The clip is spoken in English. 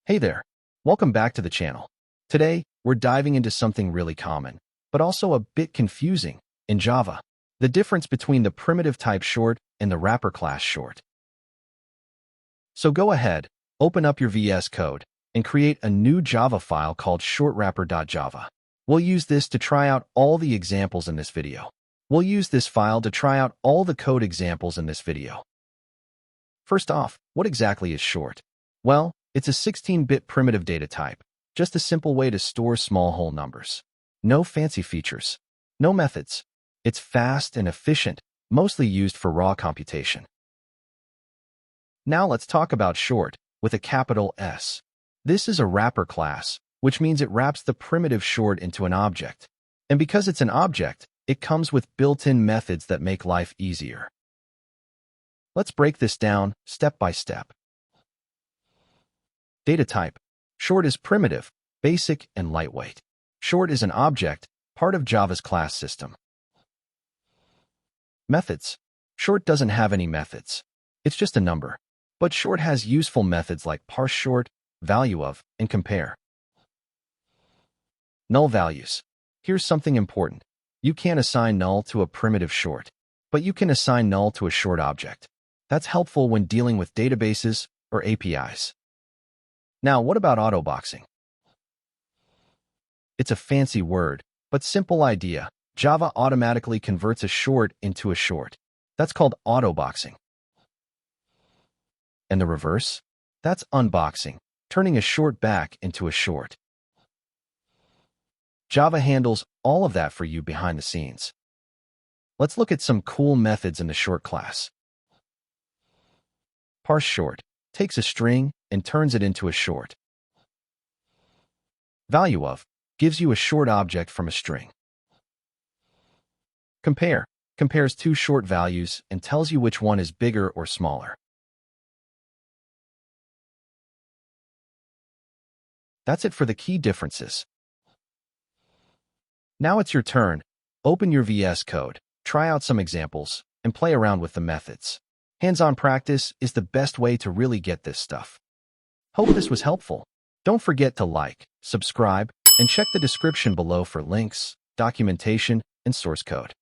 Hey there, welcome back to the channel. Today, we're diving into something really common, but also a bit confusing in Java. The difference between the primitive type short and the wrapper class short. So go ahead, open up your VS Code, and create a new Java file called shortwrapper.java. We'll use this to try out all the examples in this video. First off, what exactly is short? Well, it's a 16-bit primitive data type, just a simple way to store small whole numbers. No fancy features, no methods. It's fast and efficient, mostly used for raw computation. Now let's talk about short, with a capital S. This is a wrapper class, which means it wraps the primitive short into an object. And because it's an object, it comes with built-in methods that make life easier. Let's break this down step by step. Data type. Short is primitive, basic, and lightweight. Short is an object, part of Java's class system. Methods. Short doesn't have any methods. It's just a number. But short has useful methods like parse short, value of, and compare. Null values. Here's something important. You can't assign null to a primitive short, but you can assign null to a short object. That's helpful when dealing with databases or APIs. Now, what about autoboxing? It's a fancy word, but simple idea. Java automatically converts a short into a short. That's called autoboxing. And the reverse? That's unboxing, turning a short back into a short. Java handles all of that for you behind the scenes. Let's look at some cool methods in the short class. Parse short takes a string and turns it into a short. Value of gives you a short object from a string. Compare compares two short values and tells you which one is bigger or smaller. That's it for the key differences. Now it's your turn. Open your VS Code, try out some examples, and play around with the methods. Hands-on practice is the best way to really get this stuff. Hope this was helpful. Don't forget to like, subscribe, and check the description below for links, documentation, and source code.